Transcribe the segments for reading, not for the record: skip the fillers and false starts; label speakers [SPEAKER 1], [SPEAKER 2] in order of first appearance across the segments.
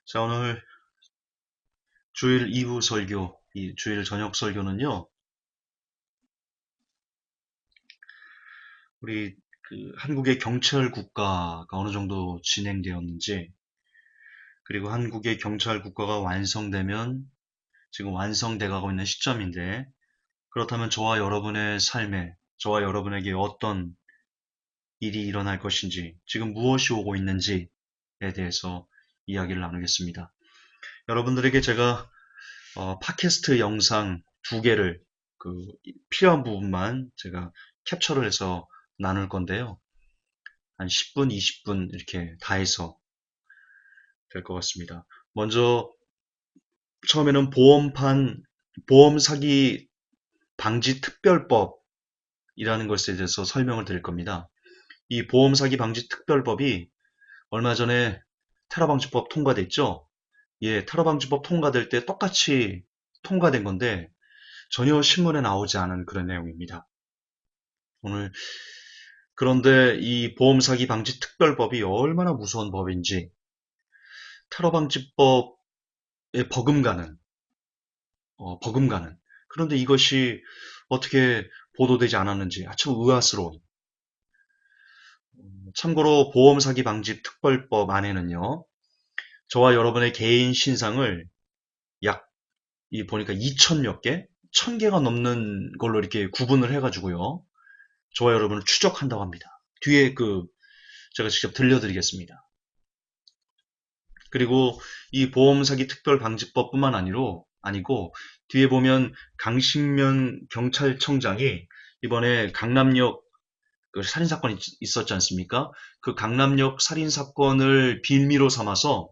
[SPEAKER 1] 자, 오늘 주일 2부 설교, 이 주일 저녁 설교는요, 우리 한국의 경찰 국가가 어느 정도 진행되었는지, 그리고 한국의 경찰 국가가 완성되면 지금 완성돼 가고 있는 시점인데, 그렇다면 저와 여러분의 삶에, 저와 여러분에게 어떤 일이 일어날 것인지, 지금 무엇이 오고 있는지에 대해서 이야기를 나누겠습니다. 여러분들에게 제가 팟캐스트 영상 2개를 필요한 부분만 제가 캡처를 해서 나눌 건데요. 한 10분, 20분 이렇게 다 해서 될 것 같습니다. 먼저 처음에는 보험 사기 방지 특별법이라는 것에 대해서 설명을 드릴 겁니다. 이 보험 사기 방지 특별법이 얼마 전에 테러방지법 통과됐죠? 예, 테러방지법 통과될 때 똑같이 통과된 건데 전혀 신문에 나오지 않은 그런 내용입니다. 오늘 그런데 이 보험 사기 방지 특별법이 얼마나 무서운 법인지 테러 방지법에 버금가는 그런데 이것이 어떻게 보도되지 않았는지 아주 의아스러운. 참고로 보험 사기 방지 특별법 안에는요. 저와 여러분의 개인 신상을 약 보니까 2천 몇 개, 1,000개가 넘는 걸로 이렇게 구분을 해가지고요. 저와 여러분을 추적한다고 합니다. 뒤에 제가 직접 들려드리겠습니다. 그리고 이 보험 사기 특별 방지법뿐만 아니고 뒤에 보면 강신면 경찰청장이 이번에 강남역 살인 사건이 있었지 않습니까? 그 강남역 살인 사건을 빌미로 삼아서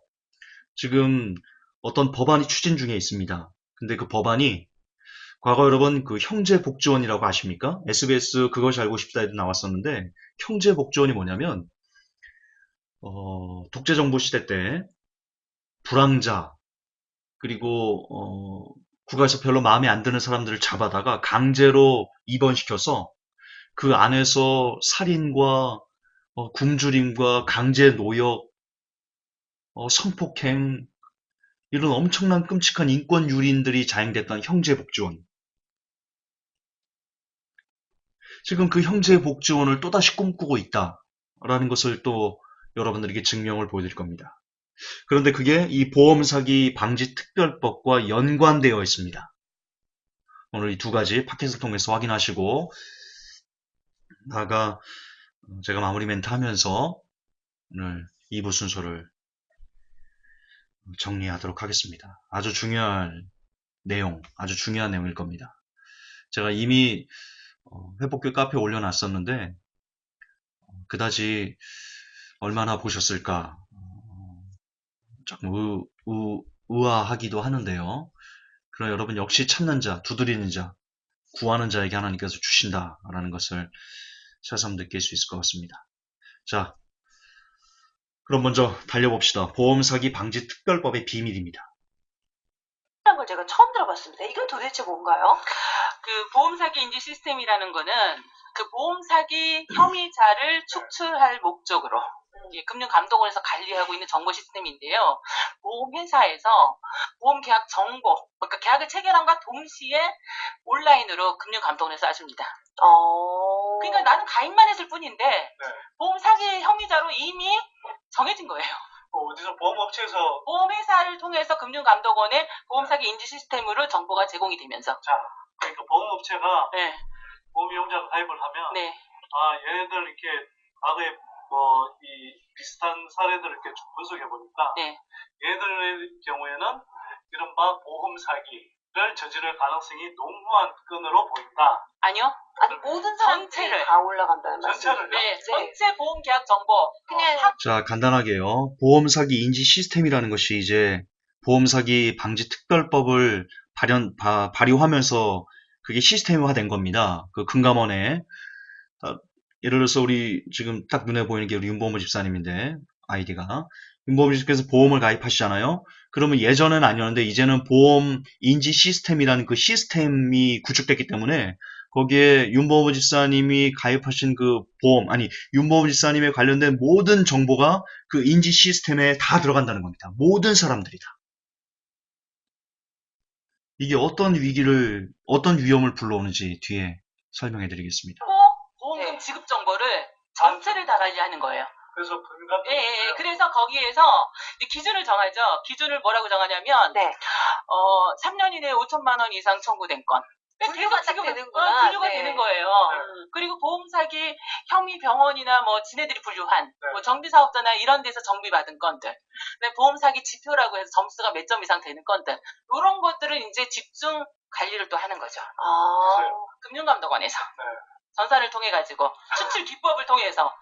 [SPEAKER 1] 지금 어떤 법안이 추진 중에 있습니다. 근데 그 법안이 과거 여러분 형제복지원이라고 아십니까? SBS 그것이 알고 싶다에도 나왔었는데 형제복지원이 뭐냐면 독재정부 시대 때 불황자 그리고 국가에서 별로 마음에 안 드는 사람들을 잡아다가 강제로 입원시켜서 그 안에서 살인과 굶주림과 강제 노역, 성폭행 이런 엄청난 끔찍한 인권 유린들이 자행됐던 형제복지원. 지금 그 형제복지원을 또다시 꿈꾸고 있다라는 것을 또 여러분들에게 증명을 보여드릴 겁니다. 그런데 그게 이 보험사기 방지 특별법과 연관되어 있습니다. 오늘 이 2가지 팟캐스트를 통해서 확인하시고 나아가 제가 마무리 멘트 하면서 오늘 2부 순서를 정리하도록 하겠습니다. 아주 중요한 내용일 겁니다. 제가 이미 회복교 카페에 올려놨었는데 그다지 얼마나 보셨을까 조금 의아하기도 하는데요. 그러나 여러분 역시 찾는 자, 두드리는 자, 구하는 자에게 하나님께서 주신다라는 것을 새삼 느낄 수 있을 것 같습니다. 자, 그럼 먼저 달려봅시다. 보험 사기 방지 특별법의 비밀입니다.
[SPEAKER 2] 라는 걸 제가 처음 들어봤습니다. 이건 도대체 뭔가요?
[SPEAKER 3] 그 보험 사기 인지 시스템이라는 거는 그 보험 사기 혐의자를 축출할 목적으로 금융감독원에서 관리하고 있는 정보 시스템인데요. 보험회사에서 보험계약 정보, 그러니까 계약을 체결함과 동시에 온라인으로 금융감독원에서 하십니다. 그러니까 나는 가입만 했을 뿐인데 보험 사기 혐의자로 이미 정해진 거예요.
[SPEAKER 4] 어디서 보험업체에서
[SPEAKER 3] 보험회사를 통해서 금융감독원의 보험사기 인지 시스템으로 정보가 제공이 되면서
[SPEAKER 4] 그러니까 보험업체가
[SPEAKER 3] 네.
[SPEAKER 4] 보험 이용자가 가입을 하면
[SPEAKER 3] 네.
[SPEAKER 4] 얘네들 이렇게 과거에 이 비슷한 사례들을 이렇게 쭉 분석해 보니까
[SPEAKER 3] 네.
[SPEAKER 4] 얘네들의 경우에는 이른바 보험 사기를 저지를 가능성이 농후한 건으로 보인다.
[SPEAKER 3] 아니요.
[SPEAKER 2] 아니 모든 사람들이
[SPEAKER 3] 전체를.
[SPEAKER 2] 다 올라간다는 말씀이에요.
[SPEAKER 4] 전체를요?
[SPEAKER 3] 네. 전체 보험계약 정보
[SPEAKER 2] 그냥
[SPEAKER 1] 자, 간단하게요. 보험 사기 인지 시스템이라는 것이 이제 보험 사기 방지 특별법을 발효하면서 그게 시스템화된 겁니다. 그 금감원에 예를 들어서 우리 지금 딱 눈에 보이는 게 우리 윤보무 집사님인데 아이디가 윤보무 집사님께서 보험을 가입하시잖아요. 그러면 예전에는 아니었는데 이제는 보험 인지 시스템이라는 그 시스템이 구축됐기 때문에 거기에 윤보무 지사님이 가입하신 그 보험, 아니, 윤보무 지사님에 관련된 모든 정보가 그 인지 시스템에 다 들어간다는 겁니다. 모든 사람들이 다. 이게 어떤 위기를, 어떤 위험을 불러오는지 뒤에 설명해 드리겠습니다.
[SPEAKER 3] 보험금
[SPEAKER 2] 네.
[SPEAKER 3] 지급 정보를 전체를 다 관리하는 거예요.
[SPEAKER 4] 그래서 금융감
[SPEAKER 3] 예. 그래서 거기에서 이제 기준을 정하죠. 기준을 뭐라고 정하냐면,
[SPEAKER 2] 네.
[SPEAKER 3] 3년 이내에 5천만 원 이상 청구된 건.
[SPEAKER 2] 분류가 딱 되는구나.
[SPEAKER 3] 분류가
[SPEAKER 2] 네.
[SPEAKER 3] 되는 거예요.
[SPEAKER 4] 네.
[SPEAKER 3] 그리고 보험 사기 혐의 병원이나 뭐 지네들이 분류한
[SPEAKER 4] 네.
[SPEAKER 3] 뭐 정비 사업자나 이런 데서 정비 받은 건들, 그다음에 보험 사기 지표라고 해서 점수가 몇 점 이상 되는 건들, 이런 것들을 이제 집중 관리를 또 하는 거죠.
[SPEAKER 2] 아.
[SPEAKER 3] 금융감독원에서
[SPEAKER 4] 네.
[SPEAKER 3] 전산을 통해 가지고 추출 기법을 통해서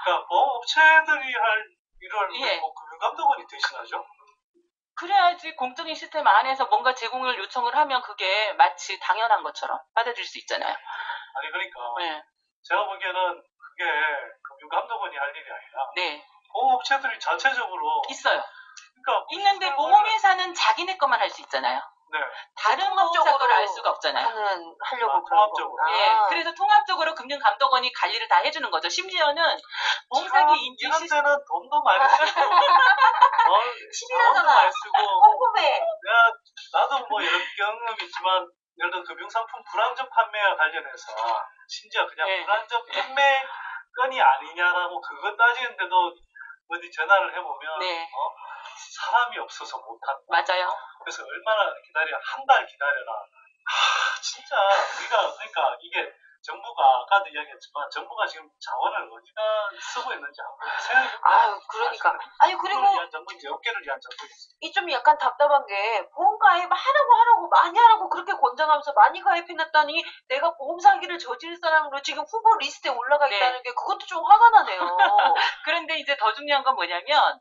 [SPEAKER 4] 그러니까 보험업체들이 할 일을
[SPEAKER 3] 예.
[SPEAKER 4] 뭐 금융감독원이 대신하죠.
[SPEAKER 3] 그래야지 공적인 시스템 안에서 뭔가 제공을 요청을 하면 그게 마치 당연한 것처럼 받아들일 수 있잖아요.
[SPEAKER 4] 아니 그러니까
[SPEAKER 3] 네.
[SPEAKER 4] 제가 보기에는 그게 금융감독원이 할 일이 아니라
[SPEAKER 3] 네.
[SPEAKER 4] 보험업체들이 자체적으로
[SPEAKER 3] 있어요.
[SPEAKER 4] 그러니까
[SPEAKER 3] 있는데
[SPEAKER 4] 시스템을-
[SPEAKER 3] 보험회사는 자기네 것만 할 수 있잖아요.
[SPEAKER 4] 네.
[SPEAKER 3] 다른
[SPEAKER 2] 통합적으로
[SPEAKER 3] 보험사 거를 알 수가 없잖아요.
[SPEAKER 2] 하려고 그런
[SPEAKER 4] 통합적으로.
[SPEAKER 2] 거구나.
[SPEAKER 3] 예, 그래서 통합적으로 금융감독원이 관리를 다 해주는 거죠. 심지어는 보험사기 인지
[SPEAKER 4] 이런
[SPEAKER 3] 시스템
[SPEAKER 4] 때는 돈도 많이 쓰고
[SPEAKER 2] 치밀하잖아.
[SPEAKER 4] 돈도 많이 쓰고
[SPEAKER 2] 궁금해.
[SPEAKER 4] 나도 뭐 여러 경험 있지만 예를 들어 금융상품 불안전 판매와 관련해서 심지어 그냥
[SPEAKER 3] 네.
[SPEAKER 4] 불안전 판매 건이 아니냐라고 그거 따지는데도 어디 전화를 해보면
[SPEAKER 3] 네.
[SPEAKER 4] 사람이 없어서 못한다.
[SPEAKER 3] 맞아요.
[SPEAKER 4] 그래서 얼마나 기다려 한 달 기다려라. 진짜 우리가 그러니까 이게 정부가 아까도 이야기했지만 정부가 지금 자원을 어디다 쓰고 있는지 한번 생각해
[SPEAKER 2] 아유, 그러니까. 아니, 그리고
[SPEAKER 4] 위한 정부인지 업계를 위한 정부인지.
[SPEAKER 2] 이 좀 약간 답답한 게 보험 가입 하라고 많이 하라고 그렇게 권장하면서 많이 가입해놨더니 내가 보험 사기를 저지를 사람으로 지금 후보 리스트에 올라가
[SPEAKER 3] 네.
[SPEAKER 2] 있다는 게 그것도 좀 화가 나네요.
[SPEAKER 3] 그런데 이제 더 중요한 건 뭐냐면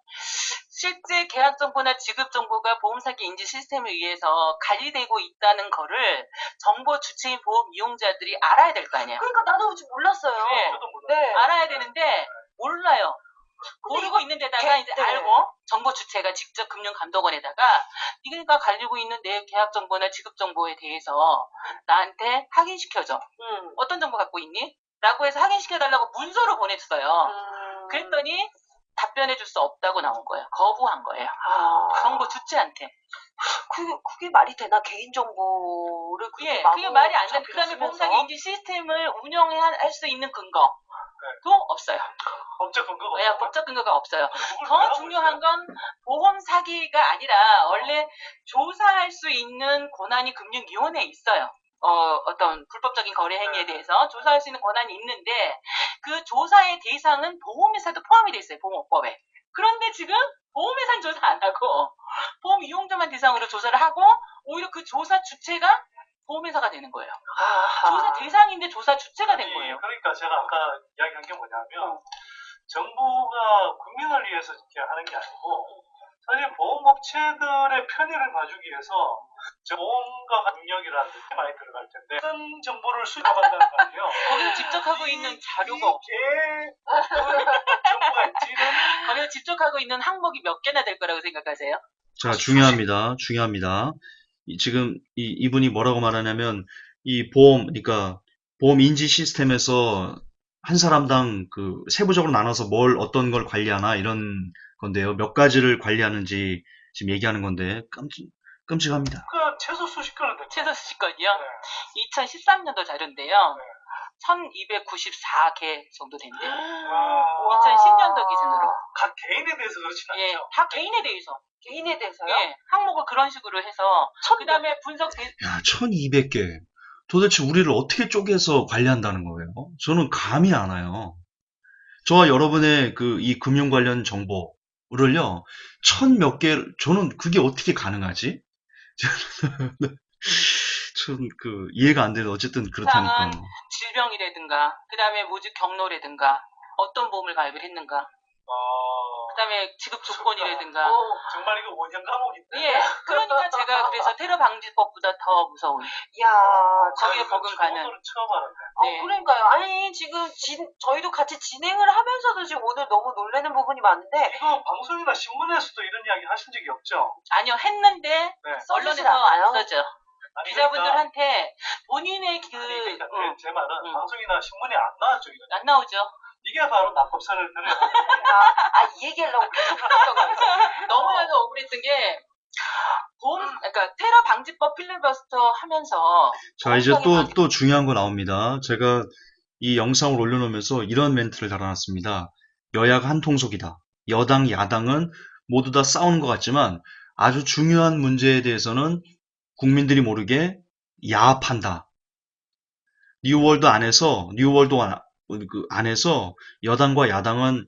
[SPEAKER 3] 실제 계약 정보나 지급 정보가 보험사기 인지 시스템에 의해서 관리되고 있다는 거를 정보 주체인 보험 이용자들이 알아야 될 거 아니에요.
[SPEAKER 2] 그러니까 나도 지금 몰랐어요.
[SPEAKER 3] 네.
[SPEAKER 4] 저도 몰라요.
[SPEAKER 2] 네.
[SPEAKER 3] 알아야 되는데 몰라요.
[SPEAKER 2] 근데
[SPEAKER 3] 모르고 있는데다가 이제
[SPEAKER 2] 네.
[SPEAKER 3] 알고 정보 주체가 직접 금융감독원에다가 네가 가지고 있는 내 계약 정보나 지급 정보에 대해서 나한테 확인시켜줘. 어떤 정보 갖고 있니? 라고 해서 확인시켜달라고 문서로 보냈어요. 그랬더니 답변해 줄 수 없다고 나온 거예요. 거부한 거예요. 정보 주체한테.
[SPEAKER 2] 그게 말이 되나? 개인정보를
[SPEAKER 3] 예, 그게 말이 안 돼. 그 다음에 보험사기 인지 시스템을 운영할 수 있는 근거도 없어요.
[SPEAKER 4] 법적 근거가
[SPEAKER 3] 예,
[SPEAKER 4] 없어요.
[SPEAKER 3] 법적 근거가 없어요.
[SPEAKER 4] 그걸
[SPEAKER 3] 더
[SPEAKER 4] 왜하고
[SPEAKER 3] 중요한
[SPEAKER 4] 있어요?
[SPEAKER 3] 건 보험 사기가 아니라 원래 조사할 수 있는 권한이 금융위원회에 있어요. 어떤 불법적인 거래 행위에 대해서 조사할 수 있는 권한이 있는데 그 조사의 대상은 보험회사도 포함이 돼 있어요. 보험업법에. 그런데 지금 보험회사는 조사 안 하고 보험 이용자만 대상으로 조사를 하고 오히려 그 조사 주체가 보험회사가 되는 거예요. 조사 대상인데 조사 주체가 된 거예요.
[SPEAKER 4] 그러니까 제가 아까 이야기한 게 뭐냐면 정부가 국민을 위해서 이렇게 하는 게 아니고 사실 보험업체들의 편의를 봐주기 위해서 보험과 강력이라는 게 많이 들어갈 텐데 어떤 정보를 수집한다는 거 아니에요?
[SPEAKER 3] 거기서 직접 하고 있는 자료가 없어.
[SPEAKER 4] 정보가 있지는
[SPEAKER 3] 거기서 직접 하고 있는 항목이 몇 개나 될 거라고 생각하세요?
[SPEAKER 1] 자, 중요합니다. 지금 이분이 뭐라고 말하냐면 이 그러니까 보험 인지 시스템에서 한 사람당 그 세부적으로 나눠서 어떤 걸 관리하나 이런 건데요. 몇 가지를 관리하는지 지금 얘기하는 건데 끔찍합니다.
[SPEAKER 4] 그 최소 수십 건은 됐죠.
[SPEAKER 3] 최소 수식건이요.
[SPEAKER 4] 네.
[SPEAKER 3] 2013년도 자료인데요. 1294개 정도 된대요.
[SPEAKER 4] 와,
[SPEAKER 3] 2010년도 기준으로.
[SPEAKER 4] 각 개인에 대해서 그렇진 않죠.
[SPEAKER 3] 예, 다 개인에 대해서.
[SPEAKER 2] 개인에 대해서요?
[SPEAKER 3] 예, 항목을 그런 식으로 해서 그 다음에 분석
[SPEAKER 1] 야, 1200개. 도대체 우리를 어떻게 쪼개서 관리한다는 거예요? 저는 감이 안 와요. 저와 여러분의 이 금융 관련 정보를요, 1000몇 개, 저는 그게 어떻게 가능하지? 전 이해가 안 돼도 어쨌든 그렇다니까.
[SPEAKER 3] 질병이라든가 그 다음에 모집 경로라든가 어떤 보험을 가입을 했는가 그 다음에 지급 조건이라든가
[SPEAKER 4] 정말 이거 원형 과목인데.
[SPEAKER 3] 예, 그러니까 제가 그래서 테러 방지법보다 더 무서운
[SPEAKER 2] 이야,
[SPEAKER 3] 거기에 적응가는
[SPEAKER 4] 오늘은 처음 알았네.
[SPEAKER 3] 네.
[SPEAKER 2] 그러니까요. 아니, 지금 저희도 같이 진행을 하면서도 지금 오늘 너무 놀라는 부분이 많은데,
[SPEAKER 4] 이거 방송이나 신문에서도 이런 이야기 하신 적이 없죠?
[SPEAKER 3] 아니요 했는데
[SPEAKER 4] 네.
[SPEAKER 2] 써주질
[SPEAKER 3] 언론에서
[SPEAKER 2] 않아요?
[SPEAKER 3] 안 써죠.
[SPEAKER 4] 아니,
[SPEAKER 3] 기자분들한테 본인의
[SPEAKER 4] 그러니까
[SPEAKER 3] 그
[SPEAKER 4] 제 말은
[SPEAKER 3] 응.
[SPEAKER 4] 방송이나 신문에 안 나왔죠. 이거.
[SPEAKER 3] 안 나오죠.
[SPEAKER 4] 이게 바로 납법사를 들어요.
[SPEAKER 2] 이 얘기하려고 계속 그랬던 거예요.
[SPEAKER 3] 너무나도 억울했던 게 그러니까 테러 방지법 필리버스터 하면서
[SPEAKER 1] 자, 이제
[SPEAKER 3] 보험사기
[SPEAKER 1] 또 중요한 거 나옵니다. 제가 이 영상을 올려놓으면서 이런 멘트를 달아놨습니다. 여야가 한 통속이다. 여당, 야당은 모두 다 싸우는 것 같지만 아주 중요한 문제에 대해서는 국민들이 모르게 야합한다. 뉴월드 안에서 여당과 야당은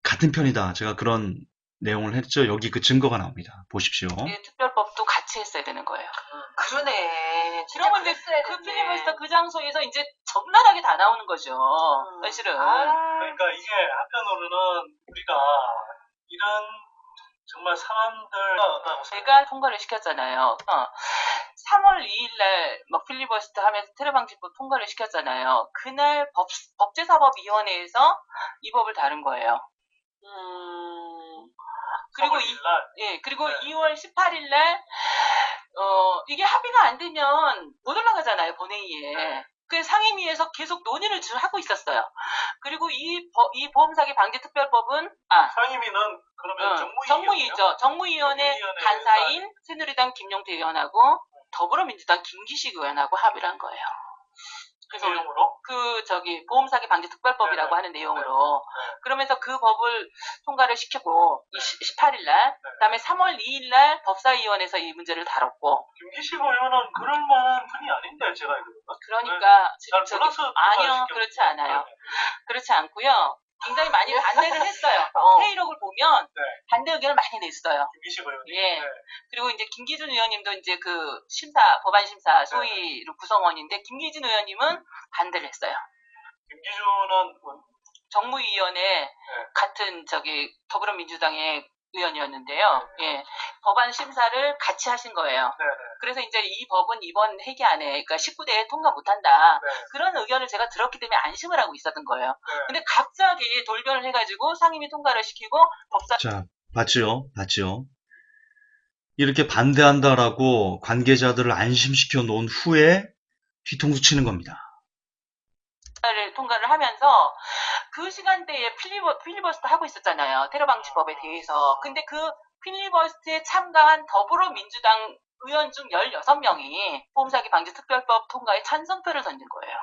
[SPEAKER 1] 같은 편이다. 제가 그런 내용을 했죠. 여기 그 증거가 나옵니다. 보십시오.
[SPEAKER 3] 특별법도 같이 했어야 되는 거예요.
[SPEAKER 2] 그러네. 진짜
[SPEAKER 3] 그러면 이제
[SPEAKER 2] 그랬어야
[SPEAKER 3] 그
[SPEAKER 2] 됐네.
[SPEAKER 3] 필리버스터 그 장소에서 이제 적나라하게 다 나오는 거죠. 사실은.
[SPEAKER 4] 그러니까 이게 한편으로는 우리가 이런 정말 사람들
[SPEAKER 3] 제가 통과를 시켰잖아요. 3월 2일 날 막 필리버스터 하면서 테러 방지법 통과를 시켰잖아요. 그날 법제사법위원회에서 이 법을 다룬 거예요. 그리고 그리고
[SPEAKER 4] 네.
[SPEAKER 3] 2월 18일 날 이게 합의가 안 되면 못 올라가잖아요, 본회의에. 그 상임위에서 계속 논의를 하고 있었어요. 그리고 이 보험사기 방지특별법은
[SPEAKER 4] 상임위는 그러면
[SPEAKER 3] 정무위죠. 정무위원회 간사인 새누리당 김용태 의원하고 더불어민주당 김기식 의원하고 합의를 한 거예요. 그래서
[SPEAKER 4] 내용으로?
[SPEAKER 3] 보험사기 방지특별법이라고 하는 내용으로. 그러면서 그 법을 통과를 시키고 18일 날, 그다음에 3월 2일 날 법사위원회에서 이 문제를 다뤘고.
[SPEAKER 4] 김기식 의원은 그럴 만한 분이 아닌데 제가 이거.
[SPEAKER 3] 그러니까
[SPEAKER 4] 잘 몰라서
[SPEAKER 3] 아니요, 그렇지 않아요. 그렇지 않고요. 굉장히 많이 반대를 했어요. 회의록을 보면 반대 의견을 많이 냈어요.
[SPEAKER 4] 김기식 의원이.
[SPEAKER 3] 예.
[SPEAKER 4] 네.
[SPEAKER 3] 그리고 이제 김기준 의원님도 이제 그 법안 심사 소위 구성원인데 김기준 의원님은 반대를 했어요.
[SPEAKER 4] 김기준은
[SPEAKER 3] 정무위원회 같은 더불어민주당의 의원이었는데요. 예. 법안 심사를 같이 하신 거예요. 그래서 이제 이 법은 이번 회기 안에, 그러니까 19대에 통과 못한다. 그런 의견을 제가 들었기 때문에 안심을 하고 있었던 거예요. 근데 갑자기 돌변을 해가지고 상임위 통과를 시키고
[SPEAKER 1] 자, 봤지요? 이렇게 반대한다라고 관계자들을 안심시켜 놓은 후에 뒤통수 치는 겁니다.
[SPEAKER 3] 통과를 하면서 그 시간대에 필리버스터 하고 있었잖아요. 테러 방지법에 대해서. 근데 그 필리버스터에 참가한 더불어민주당 의원 중 16명이 보험사기 방지 특별법 통과에 찬성표를 던진 거예요.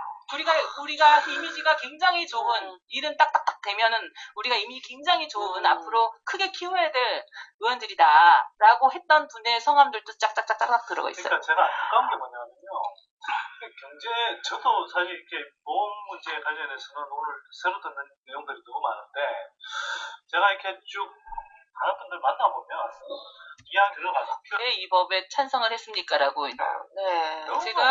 [SPEAKER 3] 우리가 이미지가 굉장히 좋은, 일은 딱딱딱 되면은 우리가 이미 굉장히 좋은, 앞으로 크게 키워야 될 의원들이다라고 했던 분의 성함들도 짝짝짝짝 들어가 있어요.
[SPEAKER 4] 그러니까 제가 안타까운 게 뭐냐면요. 저도 사실 이렇게 보험 문제에 관련해서는 오늘 새로 듣는 내용들이 너무 많은데, 제가 이렇게 쭉 다른 분들 만나보면, 이야기 들어가서.
[SPEAKER 3] 왜 이 법에 찬성을 했습니까라고. 지금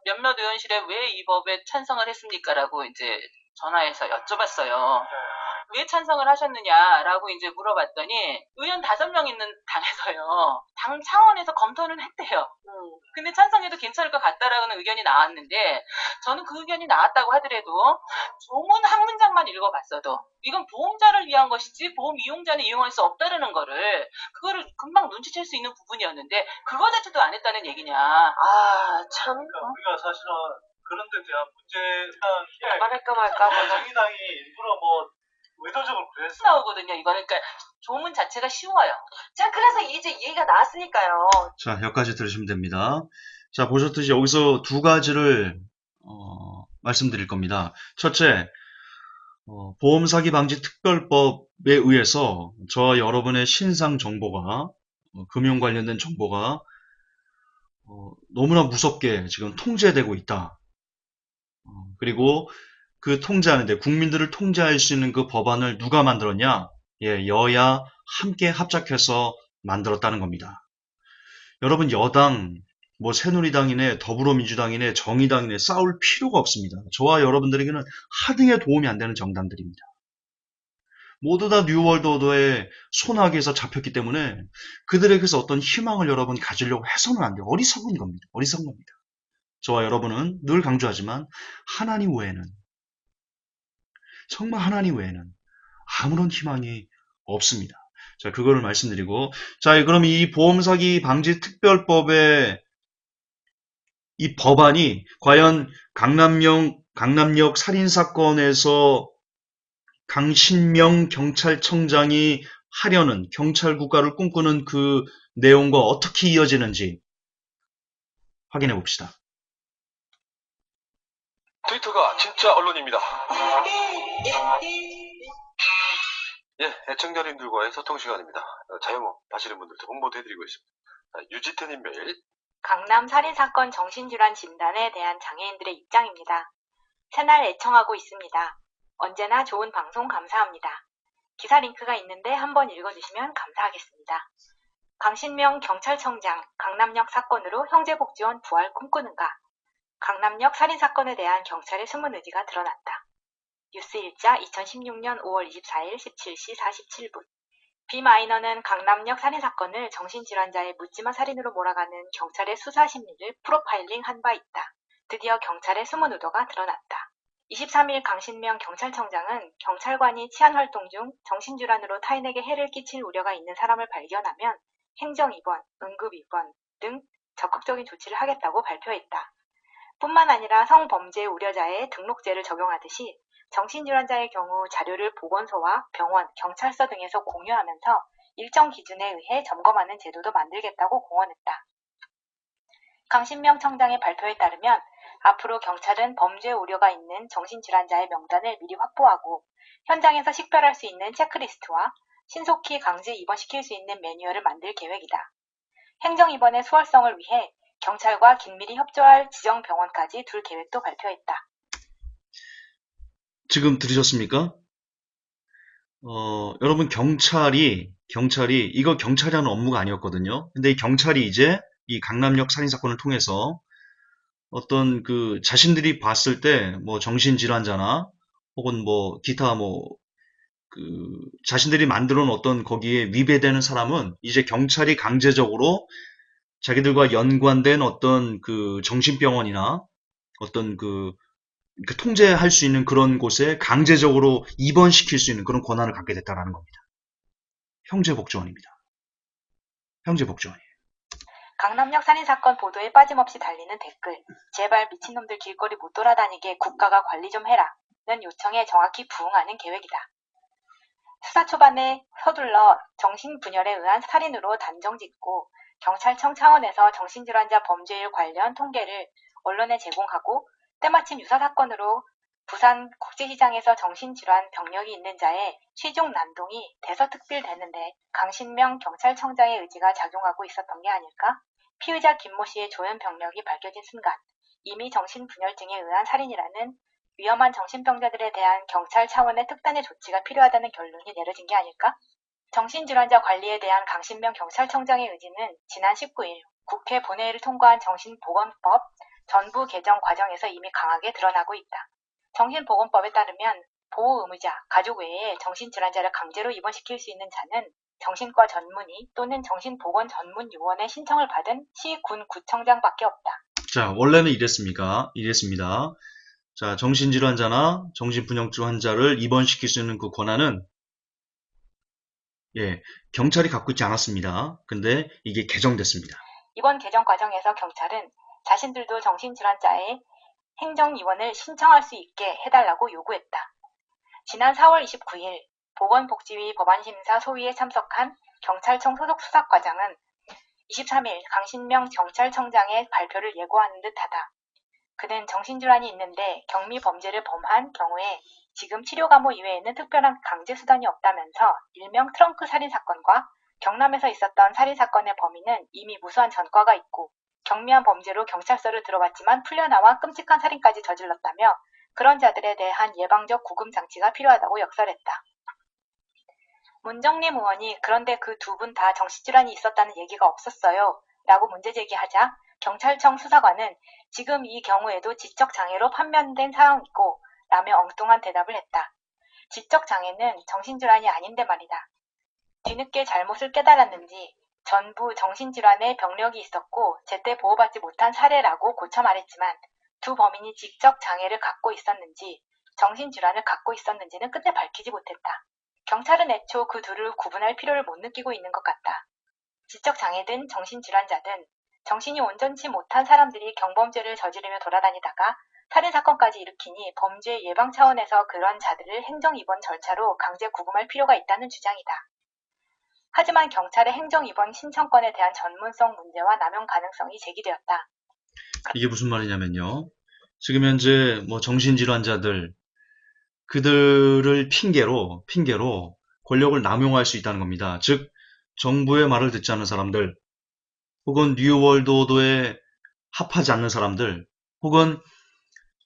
[SPEAKER 3] 몇몇 의원실에 왜 이 법에 찬성을 했습니까라고 이제 전화해서 여쭤봤어요. 왜 찬성을 하셨느냐라고 이제 물어봤더니 의원 5명 있는 당에서요. 당 차원에서 검토는 했대요. 근데 찬성해도 괜찮을 것 같다라는 의견이 나왔는데 저는 그 의견이 나왔다고 하더라도 조문 한 문장만 읽어봤어도 이건 보험자를 위한 것이지 보험 이용자는 이용할 수 없다라는 그거를 금방 눈치챌 수 있는 부분이었는데 그거 자체도 안 했다는 얘기냐.
[SPEAKER 2] 참.
[SPEAKER 4] 그러니까 우리가 사실은 그런 데 대한 문제가
[SPEAKER 2] 말할까 말까.
[SPEAKER 4] 정의당이 일부러 의도적으로 그랬어.
[SPEAKER 3] 나오거든요. 이거는 그러니까 조문 자체가 쉬워요.
[SPEAKER 2] 자, 그래서 이제 얘기가 나왔으니까요.
[SPEAKER 1] 자, 여기까지 들으시면 됩니다. 자, 보셨듯이 여기서 두 가지를 말씀드릴 겁니다. 첫째, 보험사기 방지 특별법에 의해서 저와 여러분의 신상 정보가 금융 관련된 정보가 너무나 무섭게 지금 통제되고 있다. 그리고 그 통제하는데 국민들을 통제할 수 있는 그 법안을 누가 만들었냐? 여야 함께 합작해서 만들었다는 겁니다. 여러분 여당, 새누리당이네, 더불어민주당이네, 정의당이네 싸울 필요가 없습니다. 저와 여러분들에게는 하등의 도움이 안 되는 정당들입니다. 모두 다 뉴월드 오더에 손아귀에서 잡혔기 때문에 그들에게서 어떤 희망을 여러분 가지려고 해서는 안 돼요. 어리석은 겁니다. 저와 여러분은 늘 강조하지만 정말 하나님 외에는 아무런 희망이 없습니다. 자, 그거를 말씀드리고, 자, 그럼 이 보험사기 방지 특별법의 이 법안이 과연 강남역 살인사건에서 강신명 경찰청장이 하려는 경찰 국가를 꿈꾸는 그 내용과 어떻게 이어지는지 확인해 봅시다.
[SPEAKER 5] 트위터가 진짜 언론입니다. 예, 애청자님들과의 소통 시간입니다. 자영업 하시는 분들도 홍보도 해드리고 있습니다. 유지태님 메일.
[SPEAKER 6] 강남 살인사건 정신질환 진단에 대한 장애인들의 입장입니다. 새날 애청하고 있습니다. 언제나 좋은 방송 감사합니다. 기사 링크가 있는데 한번 읽어주시면 감사하겠습니다. 강신명 경찰청장 강남역 사건으로 형제복지원 부활 꿈꾸는가? 강남역 살인사건에 대한 경찰의 숨은 의지가 드러났다. 뉴스일자 2016년 5월 24일 17시 47분. 비마이너는 강남역 살인사건을 정신질환자의 묻지마 살인으로 몰아가는 경찰의 수사 심리를 프로파일링 한 바 있다. 드디어 경찰의 숨은 의도가 드러났다. 23일 강신명 경찰청장은 경찰관이 치안활동 중 정신질환으로 타인에게 해를 끼칠 우려가 있는 사람을 발견하면 행정입원, 응급입원 등 적극적인 조치를 하겠다고 발표했다. 뿐만 아니라 성범죄 우려자의 등록제를 적용하듯이 정신질환자의 경우 자료를 보건소와 병원, 경찰서 등에서 공유하면서 일정 기준에 의해 점검하는 제도도 만들겠다고 공언했다. 강신명 청장의 발표에 따르면 앞으로 경찰은 범죄 우려가 있는 정신질환자의 명단을 미리 확보하고 현장에서 식별할 수 있는 체크리스트와 신속히 강제 입원시킬 수 있는 매뉴얼을 만들 계획이다. 행정입원의 수월성을 위해 경찰과 긴밀히 협조할 지정 병원까지 둘 계획도 발표했다.
[SPEAKER 1] 지금 들으셨습니까? 여러분 경찰이 이거 경찰이 하는 업무가 아니었거든요. 근데 이 경찰이 이제 이 강남역 살인사건을 통해서 어떤 그 자신들이 봤을 때 뭐 정신질환자나 혹은 뭐 기타 뭐 그 자신들이 만들어 놓은 어떤 거기에 위배되는 사람은 이제 경찰이 강제적으로 자기들과 연관된 어떤 그 정신병원이나 어떤 그 통제할 수 있는 그런 곳에 강제적으로 입원시킬 수 있는 그런 권한을 갖게 됐다라는 겁니다. 형제복지원입니다. 형제복지원이에요.
[SPEAKER 6] 강남역 살인사건 보도에 빠짐없이 달리는 댓글. 제발 미친놈들 길거리 못 돌아다니게 국가가 관리 좀 해라. 는 요청에 정확히 부응하는 계획이다. 수사 초반에 서둘러 정신분열에 의한 살인으로 단정짓고 경찰청 차원에서 정신질환자 범죄율 관련 통계를 언론에 제공하고 때마침 유사 사건으로 부산 국제시장에서 정신질환 병력이 있는 자의 취중 난동이 대서특필되는데 강신명 경찰청장의 의지가 작용하고 있었던 게 아닐까? 피의자 김모 씨의 조현 병력이 밝혀진 순간 이미 정신분열증에 의한 살인이라는 위험한 정신병자들에 대한 경찰 차원의 특단의 조치가 필요하다는 결론이 내려진 게 아닐까? 정신질환자 관리에 대한 강신명 경찰청장의 의지는 지난 19일 국회 본회의를 통과한 정신보건법 전부 개정 과정에서 이미 강하게 드러나고 있다. 정신보건법에 따르면 보호의무자, 가족 외에 정신질환자를 강제로 입원시킬 수 있는 자는 정신과 전문의 또는 정신보건 전문요원의 신청을 받은 시, 군, 구청장밖에 없다.
[SPEAKER 1] 자, 원래는 이랬습니다. 자, 정신질환자나 정신분열증 환자를 입원시킬 수 있는 그 권한은 경찰이 갖고 있지 않았습니다. 근데 이게 개정됐습니다.
[SPEAKER 6] 이번 개정 과정에서 경찰은 자신들도 정신질환자의 행정입원을 신청할 수 있게 해달라고 요구했다. 지난 4월 29일 보건복지위 법안심사 소위에 참석한 경찰청 소속 수사과장은 23일 강신명 경찰청장의 발표를 예고하는 듯하다. 그는 정신질환이 있는데 경미 범죄를 범한 경우에 지금 치료감호 이외에는 특별한 강제수단이 없다면서 일명 트렁크 살인사건과 경남에서 있었던 살인사건의 범인은 이미 무수한 전과가 있고 경미한 범죄로 경찰서를 들어왔지만 풀려나와 끔찍한 살인까지 저질렀다며 그런 자들에 대한 예방적 구금장치가 필요하다고 역설했다. 문정림 의원이 그런데 그 두 분 다 정신질환이 있었다는 얘기가 없었어요 라고 문제제기하자 경찰청 수사관은 지금 이 경우에도 지적장애로 판명된 사항이고 라며 엉뚱한 대답을 했다. 지적장애는 정신질환이 아닌데 말이다. 뒤늦게 잘못을 깨달았는지 전부 정신질환의 병력이 있었고 제때 보호받지 못한 사례라고 고쳐 말했지만 두 범인이 지적장애를 갖고 있었는지 정신질환을 갖고 있었는지는 끝내 밝히지 못했다. 경찰은 애초 그 둘을 구분할 필요를 못 느끼고 있는 것 같다. 지적장애든 정신질환자든 정신이 온전치 못한 사람들이 경범죄를 저지르며 돌아다니다가 살인사건까지 일으키니 범죄 예방 차원에서 그런 자들을 행정입원 절차로 강제 구금할 필요가 있다는 주장이다. 하지만 경찰의 행정입원 신청권에 대한 전문성 문제와 남용 가능성이 제기되었다.
[SPEAKER 1] 이게 무슨 말이냐면요. 지금 현재 뭐 정신질환자들, 그들을 핑계로 권력을 남용할 수 있다는 겁니다. 즉, 정부의 말을 듣지 않는 사람들, 혹은 뉴월드 오더에 합하지 않는 사람들, 혹은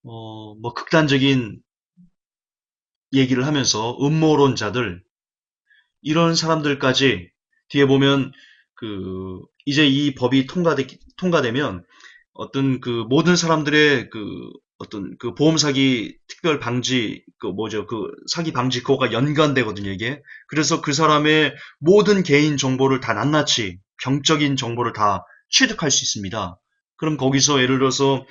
[SPEAKER 1] 뭐 극단적인 얘기를 하면서 음모론자들, 이런 사람들까지 뒤에 보면 이제 이 법이 통과되면 어떤 모든 사람들의 어떤 보험 사기 특별 방지 사기 방지 그거가 연관되거든요, 이게. 그래서 그 사람의 모든 개인 정보를 다 낱낱이 병적인 정보를 다 취득할 수 있습니다. 그럼 거기서 예를 들어서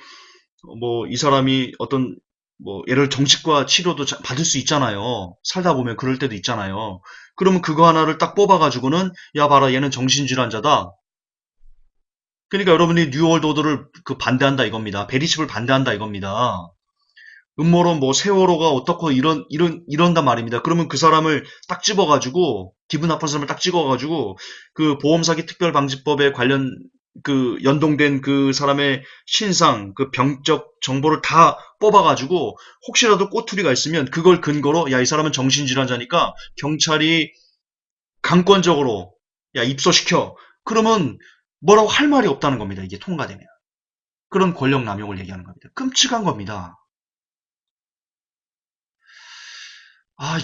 [SPEAKER 1] 뭐 이 사람이 어떤 뭐 예를 정신과 치료도 받을 수 있잖아요. 살다 보면 그럴 때도 있잖아요. 그러면 그거 하나를 딱 뽑아가지고는 야 봐라 얘는 정신질환자다. 그러니까 여러분이 뉴월드 오더를 반대한다 이겁니다. 베리칩을 반대한다 이겁니다. 음모론 뭐 세월호가 어떻고 이런단 말입니다. 그러면 그 사람을 딱 집어가지고 기분 나쁜 사람을 딱 찍어가지고 그 보험사기 특별방지법에 관련 연동된 그 사람의 신상, 그 병적 정보를 다 뽑아가지고 혹시라도 꼬투리가 있으면 그걸 근거로 야 이 사람은 정신질환자니까 경찰이 강권적으로 야 입소시켜. 그러면 뭐라고 할 말이 없다는 겁니다. 이게 통과되면. 그런 권력 남용을 얘기하는 겁니다. 끔찍한 겁니다.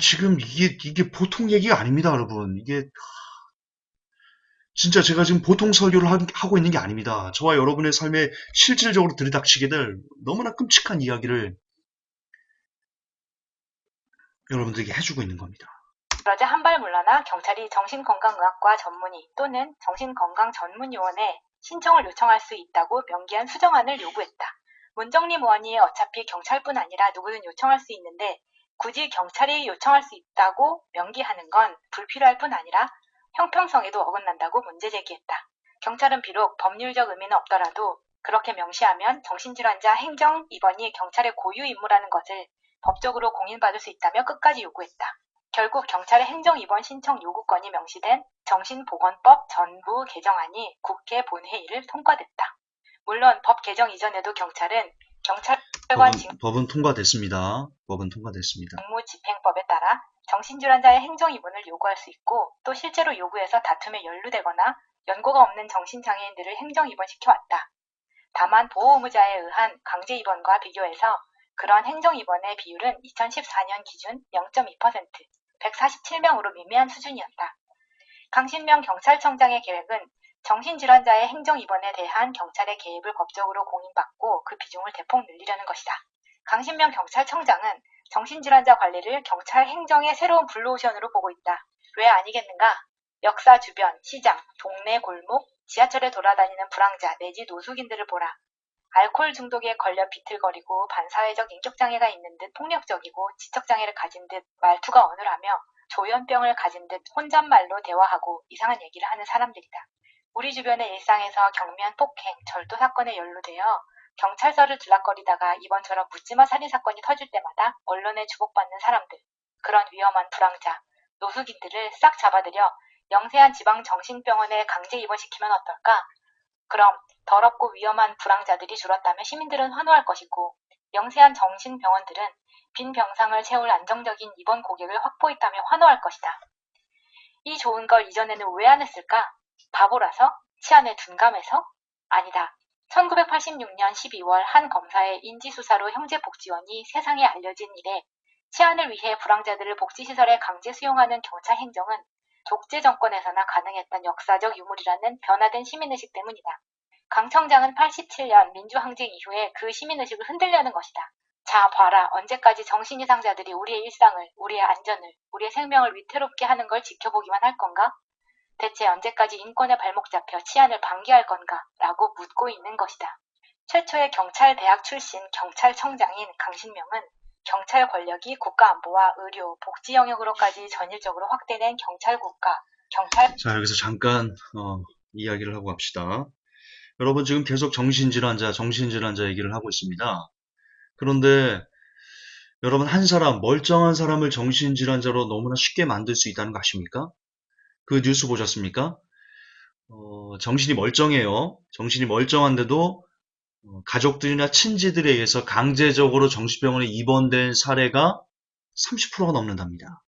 [SPEAKER 1] 지금 이게 보통 얘기가 아닙니다, 여러분. 이게 진짜 제가 지금 보통 설교를 하고 있는 게 아닙니다. 저와 여러분의 삶에 실질적으로 들이닥치게 될 너무나 끔찍한 이야기를 여러분들에게 해주고 있는 겁니다.
[SPEAKER 6] 그러자 한 발 물러나 경찰이 정신건강의학과 전문의 또는 정신건강전문요원에 신청을 요청할 수 있다고 명기한 수정안을 요구했다. 문정림 의원이 어차피 경찰뿐 아니라 누구든 요청할 수 있는데 굳이 경찰이 요청할 수 있다고 명기하는 건 불필요할 뿐 아니라 형평성에도 어긋난다고 문제 제기했다. 경찰은 비록 법률적 의미는 없더라도 그렇게 명시하면 정신질환자 행정 입원이 경찰의 고유 임무라는 것을 법적으로 공인받을 수 있다며 끝까지 요구했다. 결국 경찰의 행정 입원 신청 요구권이 명시된 정신보건법 전부 개정안이 국회 본회의를 통과됐다. 물론 법 개정 이전에도 경찰은 경찰관
[SPEAKER 1] 법은 통과됐습니다.
[SPEAKER 6] 직무집행법에 따라 정신질환자의 행정 입원을 요구할 수 있고 또 실제로 요구해서 다툼에 연루되거나 연고가 없는 정신장애인들을 행정 입원시켜왔다. 다만 보호의무자에 의한 강제 입원과 비교해서 그런 행정 입원의 비율은 2014년 기준 0.2%, 147명으로 미미한 수준이었다. 강신명 경찰청장의 계획은 정신질환자의 행정 입원에 대한 경찰의 개입을 법적으로 공인받고 그 비중을 대폭 늘리려는 것이다. 강신명 경찰청장은 정신질환자 관리를 경찰 행정의 새로운 블루오션으로 보고 있다. 왜 아니겠는가? 역사 주변, 시장, 동네 골목, 지하철에 돌아다니는 불황자 내지 노숙인들을 보라. 알코올 중독에 걸려 비틀거리고 반사회적 인격장애가 있는 듯 폭력적이고 지적장애를 가진 듯 말투가 어눌하며 조현병을 가진 듯 혼잣말로 대화하고 이상한 얘기를 하는 사람들이다. 우리 주변의 일상에서 경미한 폭행, 절도 사건에 연루되어 경찰서를 들락거리다가 이번처럼 묻지마 살인사건이 터질 때마다 언론에 주목받는 사람들, 그런 위험한 불황자, 노숙인들을 싹 잡아들여 영세한 지방정신병원에 강제 입원시키면 어떨까? 그럼 더럽고 위험한 불황자들이 줄었다면 시민들은 환호할 것이고 영세한 정신병원들은 빈 병상을 채울 안정적인 입원 고객을 확보했다며 환호할 것이다. 이 좋은 걸 이전에는 왜 안 했을까? 바보라서? 치안에 둔감해서? 아니다. 1986년 12월 한 검사의 인지수사로 형제복지원이 세상에 알려진 이래 치안을 위해 불황자들을 복지시설에 강제 수용하는 경찰 행정은 독재 정권에서나 가능했던 역사적 유물이라는 변화된 시민의식 때문이다. 강 청장은 87년 민주항쟁 이후에 그 시민의식을 흔들려는 것이다. 자, 봐라. 언제까지 정신이상자들이 우리의 일상을, 우리의 안전을, 우리의 생명을 위태롭게 하는 걸 지켜보기만 할 건가? 대체 언제까지 인권에 발목 잡혀 치안을 방기할 건가? 라고 묻고 있는 것이다. 최초의 경찰대학 출신 경찰청장인 강신명은 경찰 권력이 국가안보와 의료, 복지 영역으로까지 전일적으로 확대된 경찰국가,
[SPEAKER 1] 자, 여기서 잠깐 이야기를 하고 갑시다. 여러분 지금 계속 정신질환자 얘기를 하고 있습니다. 그런데 여러분 한 사람, 멀쩡한 사람을 정신질환자로 너무나 쉽게 만들 수 있다는 거 아십니까? 그 뉴스 보셨습니까? 정신이 멀쩡해요. 정신이 멀쩡한데도 가족들이나 친지들에 의해서 강제적으로 정신병원에 입원된 사례가 30%가 넘는답니다.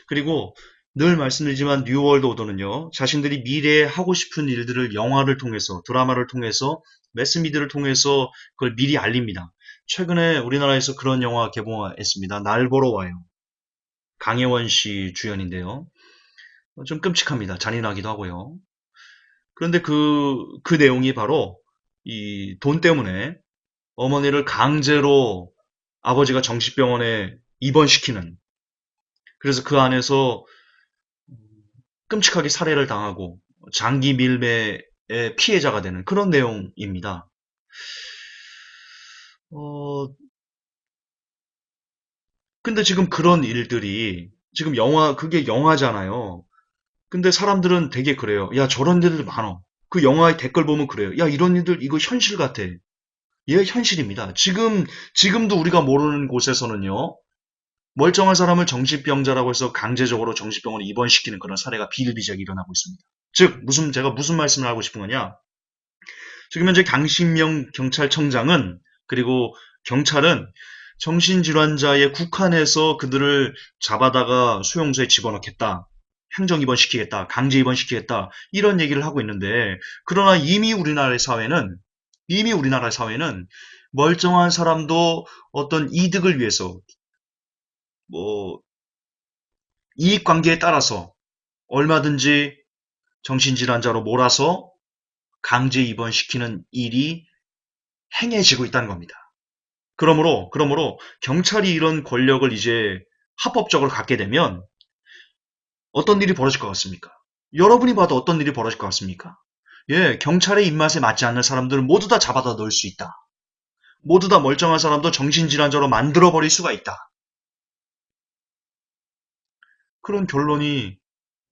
[SPEAKER 1] 그리고 늘 말씀드리지만 뉴월드 오더는요, 자신들이 미래에 하고 싶은 일들을 영화를 통해서, 드라마를 통해서, 매스미디어를 통해서 그걸 미리 알립니다. 최근에 우리나라에서 그런 영화 개봉했습니다. 날 보러 와요. 강혜원 씨 주연인데요. 좀 끔찍합니다. 잔인하기도 하고요. 그런데 그 내용이 바로 이 돈 때문에 어머니를 강제로 아버지가 정신병원에 입원시키는, 그래서 그 안에서 끔찍하게 살해를 당하고 장기 밀매의 피해자가 되는 그런 내용입니다. 근데 지금 그런 일들이 지금 그게 영화잖아요. 근데 사람들은 되게 그래요. 야, 저런 일들 많어. 그 영화의 댓글 보면 그래요. 야, 이런 일들 이거 현실 같아. 예, 현실입니다. 지금도 우리가 모르는 곳에서는요. 멀쩡한 사람을 정신병자라고 해서 강제적으로 정신병원에 입원시키는 그런 사례가 비일비재하게 일어나고 있습니다. 즉, 제가 무슨 말씀을 하고 싶은 거냐? 지금 현재 강신명 경찰청장은, 그리고 경찰은 정신질환자에 국한해서 그들을 잡아다가 수용소에 집어넣겠다. 행정 입원시키겠다. 강제 입원시키겠다. 이런 얘기를 하고 있는데, 그러나 이미 우리나라의 사회는 멀쩡한 사람도 어떤 이득을 위해서, 이익관계에 따라서 얼마든지 정신질환자로 몰아서 강제 입원시키는 일이 행해지고 있다는 겁니다. 그러므로 경찰이 이런 권력을 이제 합법적으로 갖게 되면 어떤 일이 벌어질 것 같습니까? 여러분이 봐도 어떤 일이 벌어질 것 같습니까? 예, 경찰의 입맛에 맞지 않는 사람들은 모두 다 잡아다 넣을 수 있다. 모두 다 멀쩡한 사람도 정신질환자로 만들어버릴 수가 있다. 그런 결론이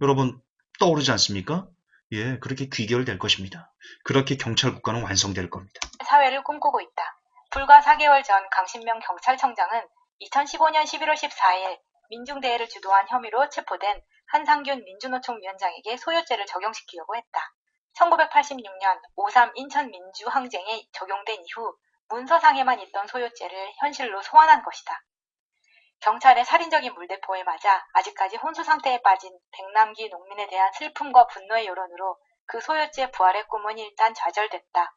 [SPEAKER 1] 여러분 떠오르지 않습니까? 예, 그렇게 귀결될 것입니다. 그렇게 경찰 국가는 완성될 겁니다.
[SPEAKER 6] 사회를 꿈꾸고 있다. 불과 4개월 전 강신명 경찰청장은 2015년 11월 14일 민중대회를 주도한 혐의로 체포된 한상균 민주노총 위원장에게 소요죄를 적용시키려고 했다. 1986년 5.3 인천 민주항쟁에 적용된 이후 문서상에만 있던 소요죄를 현실로 소환한 것이다. 경찰의 살인적인 물대포에 맞아 아직까지 혼수 상태에 빠진 백남기 농민에 대한 슬픔과 분노의 여론으로 그 소요죄 부활의 꿈은 일단 좌절됐다.